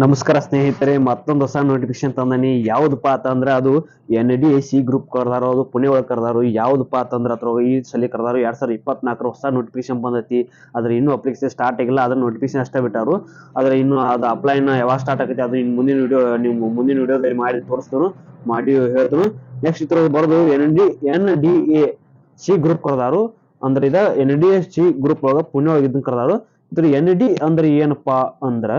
ನಮಸ್ಕಾರ ಸ್ನೇಹಿತರೆ, ಮತ್ತೊಂದು ಹೊಸ ನೋಟಿಫಿಕೇಶನ್ ತಂದನಿ. ಯಾವ್ದಪ್ಪ ಅಂತಂದ್ರೆ ಅದು NDAC ಗ್ರೂಪ್ ಕರ್ದಾರೋ, ಅದು ಪುಣೆ ಒಳಗೆ ಕರ್ದಾರೋ. ಯಾವ್ದಪ್ಪ ಅಂತಂದ್ರೆ ಅದ್ರ ಈ ಸಲ ಕರ್ದಾರೋ 2024 ಹೊಸ ನೋಟಿಫಿಕೇಶನ್ ಬಂದೈತಿ. ಅದ್ರ ಇನ್ನೂ ಅಪ್ಲಿಕೇಶನ್ ಸ್ಟಾರ್ಟ್ ಆಗಿಲ್ಲ, ಅದ್ರ ನೋಟಿಫಿಕೇಶನ್ ಅಷ್ಟೇ ಬಿಟ್ಟಾರು. ಆದ್ರೆ ಇನ್ನು ಅದು ಅಪ್ಲೈನ ಯಾವಾಗ ಸ್ಟಾರ್ಟ್ ಆಗುತ್ತೆ ಅದು ಇನ್ನು ಮುಂದಿನ ವಿಡಿಯೋದಲ್ಲಿ ಮಾಡಿ ತೋರಿಸ್ತಾನು, ಮಾಡಿ ಹೇಳ್ತಾನು. ನೆಕ್ಸ್ಟ್ ಇದ್ರ ಬರೋದು NDAC ಗ್ರೂಪ್ ಕರ್ದಾರು. ಅಂದ್ರೆ ಇದ NDAC ಗ್ರೂಪ್ ಒಳಗ ಪುಣೆ ಒಳಗೆ ಇದನ್ನ ಕರ್ದಾರು. ಇದ್ರ ND ಅಂದ್ರೆ ಏನಪ್ಪಾ ಅಂದ್ರ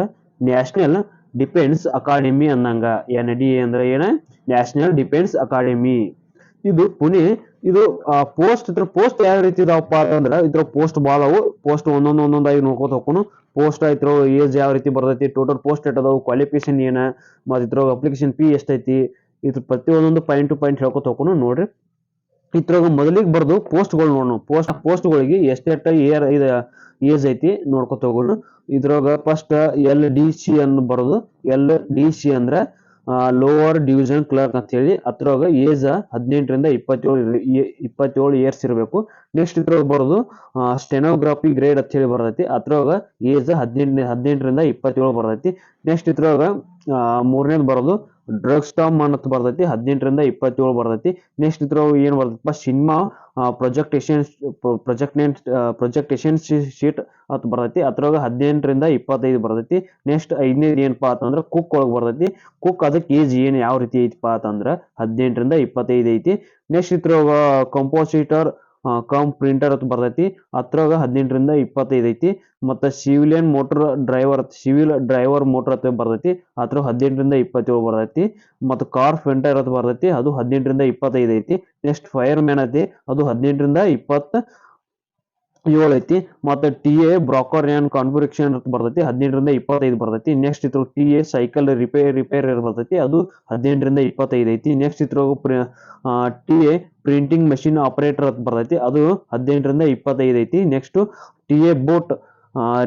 ನ್ಯಾಷನಲ್ ಡಿಫೆನ್ಸ್ ಅಕಾಡೆಮಿ ಅಂದಂಗ. NDA ಅಂದ್ರೆ ಏನ? National defence academy. ಇದು ಪುಣೆ. ಇದು ಪೋಸ್ಟ್ ಯಾವ ರೀತಿ ಇದಾವಪ್ಪ ಅಂತಂದ್ರ ಇದ್ರ ಪೋಸ್ಟ್ ಭಾಳ ಅವು. ಪೋಸ್ಟ್ ಒಂದೊಂದಾಗಿ ನೋಡ್ಕೋತ ಹೋಗ್ಕೊಂಡು ಪೋಸ್ಟ್ ಆಯ್ತು, ಏಜ್ ಯಾವ ರೀತಿ ಬರ್ತೈತಿ, ಟೋಟಲ್ ಪೋಸ್ಟ್ ಎಟ್ ಅದಾವು, ಕ್ವಾಲಿಫಿಕೇಶನ್ ಏನ, ಮತ್ತೆ ಇದ್ರ ಅಪ್ಲಿಕೇಶನ್ ಫೀ ಎಷ್ಟೈತಿ, ಇದ್ರ ಪ್ರತಿಯೊಂದೊಂದು ಪಾಯಿಂಟ್ ಟು ಪಾಯಿಂಟ್ ಹೇಳ್ಕೊತ ಹೋಗ್ಕೊಂಡು ನೋಡ್ರಿ. ಇದ್ರಾಗ ಮೊದಲಿಗೆ ಬರ್ದು ಪೋಸ್ಟ್ಗಳು ನೋಡೋಣ. ಪೋಸ್ಟ್ಗಳಿಗೆ ಎಷ್ಟೆಷ್ಟ ಏಜ್ ಐತಿ ನೋಡ್ಕೊತ ಹೋಗೋಣ. ಇದ್ರಾಗ ಫಸ್ಟ್ LDC ಅನ್ನು ಬರೋದು. LDC ಅಂದ್ರೆ ಲೋವರ್ ಡಿವಿಷನ್ ಕ್ಲರ್ಕ್ ಅಂತ ಹೇಳಿ. ಅದ್ರಾಗ ಏಜ್ 18 ರಿಂದ 27 ಇಯರ್ಸ್ ಇರಬೇಕು. ನೆಕ್ಸ್ಟ್ ಇದ್ರಾಗ ಬರೋದು ಸ್ಟೆನೋಗ್ರಾಫಿ ಗ್ರೇಡ್ ಅಂತ ಹೇಳಿ ಬರ್ತೈತಿ. ಅದ್ರಾಗ ಏಜ್ 18 ರಿಂದ 27 ಬರ್ತೈತಿ. ನೆಕ್ಸ್ಟ್ ಇದ್ರಾಗ ಮೂರನೇದು ಬರೋದು ಡ್ರಗ್ ಸ್ಟಾಮ್ ಅನ್ನತ್ ಬರ್ತೈತಿ. 18 ರಿಂದ 27 ಬರ್ತೈತಿ. ನೆಕ್ಸ್ಟ್ ಇದ್ರಾಗ ಏನ್ ಬರ್ತೈತಿ? ಸಿನಿಮಾ ಪ್ರೊಜೆಕ್ಟೇಷನ್ ಶೀಟ್ ಅಂತ ಬರ್ತೈತಿ. ಅದ್ರಾಗ 18 ರಿಂದ 25 ಬರ್ತೈತಿ. ನೆಕ್ಸ್ಟ್ 5ನೇದು ಏನಪ್ಪಾ ಅಂತಂದ್ರ ಕುಕ್ ಒಳಗ್ ಬರ್ತೈತಿ. ಕುಕ್ ಅದಕ್ಕೆ ಏಜ್ ಏನ್ ಯಾವ ರೀತಿ ಐತಿಪಾ ಅಂತಂದ್ರ 18 ರಿಂದ 25 ಐತಿ. ನೆಕ್ಸ್ಟ್ ಇದ್ರಾಗ ಕಂಪೋಸಿಟರ್ ಪ್ರಿಂಟರ್ ಅಂತ ಬರ್ತೈತಿ. ಅದ್ರಾಗ 18 ರಿಂದ 25 ಐತಿ. ಮತ್ತೆ ಸಿವಿಲ್ ಡ್ರೈವರ್ ಮೋಟರ್ ಅಂತ ಬರ್ತೈತಿ. ಅದ್ರಾಗ 18 ರಿಂದ 27 ಬರ್ತೈತಿ. ಮತ್ತು ಕಾರ್ ಫೆಂಟರ್ ಅಂತ ಬರ್ತೈತಿ. ಅದು 18 ರಿಂದ 25 ಐತಿ. ನೆಕ್ಸ್ಟ್ ಫೈರ್ ಮ್ಯಾನ್ ಐತಿ, ಅದು 18 ರಿಂದ 27 ಐತಿ. ಮತ್ತೆ TA ಬ್ರೋಕರ್ ಅಂಡ್ ಕಾನ್ಫಿಗರೇಷನ್ ಅಂತ ಬರ್ತೈತಿ. 18 ರಿಂದ 25 ಬರ್ತೈತಿ. ನೆಕ್ಸ್ಟ್ ಇದ್ರ TA ಸೈಕಲ್ ರಿಪೇರ್ ಬರ್ತೈತಿ. ಅದು 18 ರಿಂದ 25 ಐತಿ. ನೆಕ್ಸ್ಟ್ ಇದ್ರ TA ಪ್ರಿಂಟಿಂಗ್ ಮಷಿನ್ ಆಪರೇಟರ್ ಅಂತ ಬರ್ತೈತಿ. ಅದು 18 ರಿಂದ 25 ಐತಿ. ನೆಕ್ಸ್ಟ್ TA ಬೋಟ್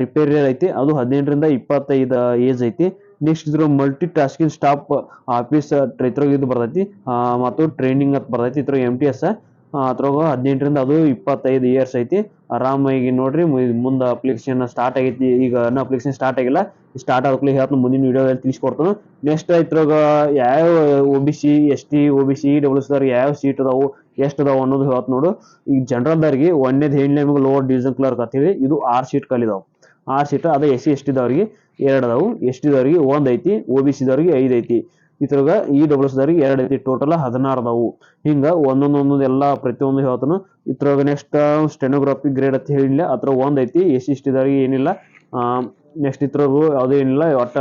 ರಿಪೇರಿ ಐತಿ. ಅದು 18 ರಿಂದ 25 ಏಜ್ ಐತಿ. ನೆಕ್ಸ್ಟ್ ಇದ್ರ ಮಲ್ಟಿ ಟಾಸ್ಕಿಂಗ್ ಸ್ಟಾಫ್ ಆಫೀಸ್ ಇದ್ರಾಗ ಇದು ಬರ್ತೈತಿ. ಮತ್ತು ಟ್ರೈನಿಂಗ್ ಅಂತ ಬರ್ತೈತಿ. ಇದ್ರ MTS ಅದ್ರಾಗ 18 ರಿಂದ ಅದು 25 ಇಯರ್ಸ್ ಐತಿ. ಆರಾಮಾಗಿ ನೋಡ್ರಿ. ಮುಂದೆ ಅಪ್ಲಿಕೇಶನ್ ಸ್ಟಾರ್ಟ್ ಆಗೈತಿ. ಈಗ ಅಪ್ಲಿಕೇಶನ್ ಸ್ಟಾರ್ಟ್ ಆಗಿಲ್ಲ. ಸ್ಟಾರ್ಟ್ ಆಗಲಿ ಹೇಳ್ತಾನೆ, ಮುಂದಿನ ವಿಡಿಯೋದಲ್ಲಿ ತಿಳಿಸ್ಕೊಡ್ತಾನೆ. ನೆಕ್ಸ್ಟ್ ಇದ್ರಾಗ ಯಾವ OBC ST OBC EWS ಯಾವ ಸೀಟ್ ಅದಾವು, ಎಷ್ಟು ಅದಾವು ಅನ್ನೋದು ಹೇಳ್ತ ನೋಡು. ಈಗ ಜನರಲ್ ದವ್ರಿಗೆ ಒಂದೇದು ಹೇಳಿ ನಿಮಗೆ ಲೋವರ್ ಡಿವಿಷನ್ ಕ್ಲರ್ಕ್ ಅಂತ ಹೇಳಿ ಇದು 6 ಸೀಟ್ ಕಲಿದಾವು. 6 ಸೀಟ್ ಅದ. SC ST ದವ್ರಿಗೆ 2 ಅದಾವು. ST ದವ್ರಿಗೆ 1 ಐತಿ. OBC ದವ್ರಿಗೆ 5 ಐತಿ. ಇದ್ರಾಗ EWS ದವ್ರಿಗೆ 2 ಐತಿ. ಟೋಟಲ್ 16 ಅದಾವು. ಹಿಂಗ ಒಂದೊಂದು ಎಲ್ಲಾ ಪ್ರತಿಯೊಂದು ಹೇಳ್ತಾನು. ಇದ್ರಾಗ ನೆಕ್ಸ್ಟ್ ಸ್ಟೆನೋಗ್ರಾಫಿ ಗ್ರೇಡ್ ಅಂತ ಹೇಳಿಲ್ಲ, ಅದ್ರ 1 ಐತಿ. SC ST ದವ್ರಿಗೆ ಏನಿಲ್ಲ. ನೆಕ್ಸ್ಟ್ ಇದ್ರಾಗು ಯಾವುದೇ ಏನಿಲ್ಲ. ಒಟ್ಟ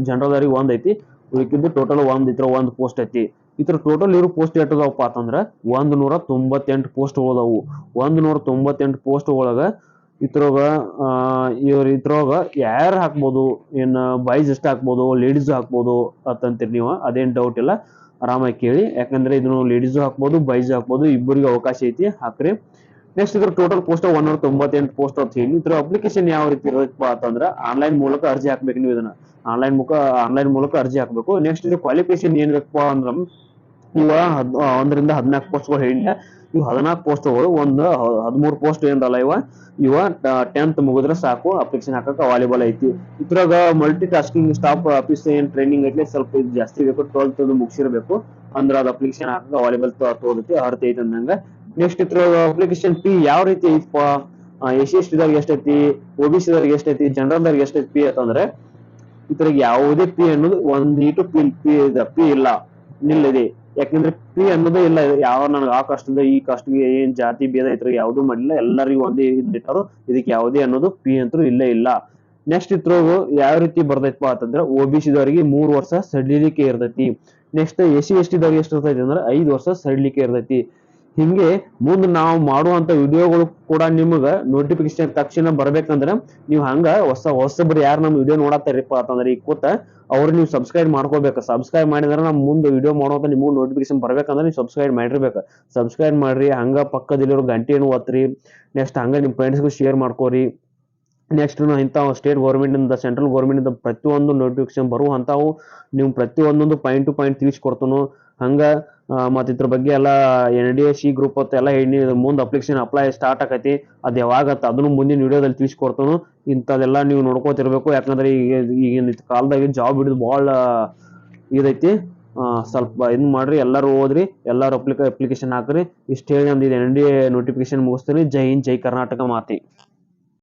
ಜನರಲ್ ದವ್ರಿಗೆ 1 ಐತಿ. ಉಳಿಕಿದ್ದು ಟೋಟಲ್ 1 ಇದ್ರ 1 ಪೋಸ್ಟ್ ಐತಿ. ಇದ್ರ ಟೋಟಲ್ ಇರೋ ಪೋಸ್ಟ್ ಎಷ್ಟು ಅದಾವಪ್ಪ ಅಂತಂದ್ರ 198 ಪೋಸ್ಟ್ ಅದಾವು. 198 ಪೋಸ್ಟ್ ಒಳಗ ಇದ್ರಾಗ ಯಾರು ಹಾಕ್ಬೋದು, ಏನ್ ಬಾಯ್ಸ್ ಎಷ್ಟು ಹಾಕ್ಬೋದು, ಲೇಡೀಸ್ ಹಾಕ್ಬೋದು ಅಂತಂತೀರಿ ನೀವು. ಅದೇನ್ ಡೌಟ್ ಇಲ್ಲ, ಆರಾಮಾಗಿ ಕೇಳಿ. ಯಾಕಂದ್ರೆ ಇದನ್ನು ಲೇಡೀಸ್ ಹಾಕ್ಬೋದು, ಬಾಯ್ಸ್ ಹಾಕ್ಬೋದು, ಇಬ್ಬರಿಗೆ ಅವಕಾಶ ಐತಿ, ಹಾಕ್ರಿ. ನೆಕ್ಸ್ಟ್ ಇದ್ರ ಟೋಟಲ್ ಪೋಸ್ಟ್ 198 ಪೋಸ್ಟ್ ಅಂತ ಹೇಳಿ. ಇದ್ರ ಅಪ್ಲಿಕೇಶನ್ ಯಾವ ರೀತಿ ಇರಬೇಕಪ್ಪ ಅಂತಂದ್ರ ಆನ್ಲೈನ್ ಮೂಲಕ ಅರ್ಜಿ ಹಾಕ್ಬೇಕು. ನೀವು ಇದನ್ನ ಆನ್ಲೈನ್ ಮೂಲಕ ಅರ್ಜಿ ಹಾಕ್ಬೇಕು. ನೆಕ್ಸ್ಟ್ ಇದು ಕ್ವಾಲಿಫಿಕೇಶನ್ ಏನ್ ಬೇಕಪ್ಪ ಅಂದ್ರ ಇವ 1 ರಿಂದ 14 ಪೋಸ್ಟ್ಗಳು ಹೇಳಿಲ್ಲ. ಇವು 14 ಪೋಸ್ಟ್ಗಳು, ಒಂದು 13 ಪೋಸ್ಟ್ ಏನಲ್ಲ ಇವ 10th ಮುಗಿದ್ರೆ ಸಾಕು, ಅಪ್ಲಿಕೇಶನ್ ಹಾಕಕ್ಕೆ ಅವೈಲೇಬಲ್ ಐತಿ. ಇದ್ರಾಗ ಮಲ್ಟಿ ಟಾಸ್ಕಿಂಗ್ ಸ್ಟಾಫ್ ಆಫೀಸ್ ಏನ್ ಟ್ರೈನಿಂಗ್ ಐತಿ ಸ್ವಲ್ಪ ಜಾಸ್ತಿ ಬೇಕು. 12th ಮುಗಿಸಿರ್ಬೇಕು ಅಂದ್ರೆ ಅದು ಅಪ್ಲಿಕೇಶನ್ ಹಾಕಕ್ಕೆ ಅವೈಲೇಬಲ್ ತೋರುತ್ತೆ, ಅರ್ಥ ಐತಿ ಅಂದಂಗ. ನೆಕ್ಸ್ಟ್ ಇದ್ರಾಗ ಅಪ್ಲಿಕೇಶನ್ ಫೀ ಯಾವ ರೀತಿ ಐತಪ್ಪ, SC ST ದವ್ರಿಗೆ ಎಷ್ಟೈತಿ, OBC ದವ್ರಿಗೆ ಎಷ್ಟೈತಿ, ಜನರಲ್ ದವ್ರಿಗೆ ಎಷ್ಟೈತಿ ಫೀ ಅಂತಂದ್ರೆ ಇದ್ರಾಗ ಯಾವುದೇ ಫೀ ಅನ್ನೋದು ಫೀ ಇಲ್ಲ, ನಿಲ್ಲಿದೆ. ಯಾಕಂದ್ರೆ ಫೀ ಅನ್ನೋದೇ ಇಲ್ಲ. ಯಾವ ನನಗೆ ಆ ಕಾಸ್ಟ್ ಈ ಕಾಸ್ಟ್ಗೆ ಏನ್ ಜಾತಿ ಭೇದ ಇದ್ರ ಯಾವ್ದು ಮಾಡಿಲ್ಲ, ಎಲ್ಲರಿಗೂ ಒಂದೇ ಇಟ್ಟಿರ್ತಾರೋ. ಇದಕ್ಕೆ ಯಾವುದೇ ಅನ್ನೋದು ಫೀ ಅಂತೂ ಇಲ್ಲೇ ಇಲ್ಲ. ನೆಕ್ಸ್ಟ್ ಇದ್ರಾಗ ಯಾವ ರೀತಿ ಬರ್ತೈತಪ್ಪ ಅಂತಂದ್ರೆ OBC ದವರಿಗೆ 3 ವರ್ಷ ಸಡಿಲಿಕೆ ಇರ್ತೈತಿ. ನೆಕ್ಸ್ಟ್ SC ST ದವ್ರಿಗೆ ಎಷ್ಟು ಇರ್ತೈತಿ ಅಂದ್ರೆ 5 ವರ್ಷ ಸಡಿಲಿಕೆ ಇರ್ತೈತಿ. ಹಿಂಗೆ ಮುಂದೆ ನಾವು ಮಾಡುವಂತ ವಿಡಿಯೋಗಳು ಕೂಡ ನಿಮ್ಗ ನೋಟಿಫಿಕೇಶನ್ ತಕ್ಷಣ ಬರ್ಬೇಕಂದ್ರೆ ನೀವು ಹಂಗ ಹೊಸಬ್ರು ಯಾರು ನಮ್ಮ ವಿಡಿಯೋ ನೋಡತ್ತಾರಪ್ಪ ಅಂತಂದ್ರೆ ಈಗ ಕೂತ ಅವ್ರು ನೀವು ಸಬ್ಸ್ಕ್ರೈಬ್ ಮಾಡ್ಕೋಬೇಕು. ಸಬ್ಸ್ಕ್ರೈಬ್ ಮಾಡಿದ್ರೆ ನಮ್ ಮುಂದೆ ವಿಡಿಯೋ ಮಾಡುವಂತ ನಿಮ್ಗೂ ನೋಟಿಫಿಕೇಶನ್ ಬರ್ಬೇಕಂದ್ರೆ ನೀವು ಸಬ್ಸ್ಕ್ರೈಬ್ ಮಾಡಿರ್ಬೇಕು. ಸಬ್ಸ್ಕ್ರೈಬ್ ಮಾಡ್ರಿ. ಹಂಗ ಪಕ್ಕದಲ್ಲಿರೋ ಗಂಟೆಯನ್ನು ಒತ್ತಿರಿ. ನೆಕ್ಸ್ಟ್ ಹಂಗ ನಿಮ್ ಫ್ರೆಂಡ್ಸ್ಗೂ ಶೇರ್ ಮಾಡ್ಕೋರಿ. ನೆಕ್ಸ್ಟ್ ಇಂಥ ಸ್ಟೇಟ್ ಗೌರ್ಮೆಂಟ್ ಇಂದ, ಸೆಂಟ್ರಲ್ ಗೌರ್ಮೆಂಟ್ ಇಂದ ಪ್ರತಿಯೊಂದು ನೋಟಿಫಿಕೇಶನ್ ಬರುವಂತಾವು ನೀವು ಪ್ರತಿಯೊಂದೊಂದು ಪಾಯಿಂಟ್ ಟು ಪಾಯಿಂಟ್ ತಿಳಿಸ್ಕೊಡ್ತಾನು. ಹಂಗ ಮತ್ತು ಇದ್ರ ಬಗ್ಗೆ ಎಲ್ಲ NDA-C ಗ್ರೂಪ್ ಅಂತ ಎಲ್ಲ ಹೇಳಿ ಮುಂದೆ ಅಪ್ಲಿಕೇಶನ್ ಅಪ್ಲೈ ಸ್ಟಾರ್ಟ್ ಆಕೈತಿ. ಅದು ಯಾವಾಗತ್ತ ಅದನ್ನು ಮುಂದಿನ ವಿಡಿಯೋದಲ್ಲಿ ತಿಳಿಸ್ಕೊಡ್ತಾನು. ಇಂಥದೆಲ್ಲ ನೀವು ನೋಡ್ಕೋತಿರ್ಬೇಕು, ಯಾಕಂದ್ರೆ ಈಗಿನ ಕಾಲದಾಗ ಜಾಬ್ ಹಿಡಿದು ಭಾಳ ಇದೈತಿ. ಸ್ವಲ್ಪ ಇದನ್ನ ಮಾಡ್ರಿ, ಎಲ್ಲರೂ ಓದ್ರಿ, ಎಲ್ಲರೂ ಅಪ್ಲಿಕೇಶನ್ ಹಾಕ್ರಿ. ಇಷ್ಟು ಹೇಳಿ ನಮ್ದು NDA ನೋಟಿಫಿಕೇಶನ್ ಮುಗಿಸ್ತೀನಿ. ಜೈ ಹಿಂದ್, ಜೈ ಕರ್ನಾಟಕ ಮಾತೆ.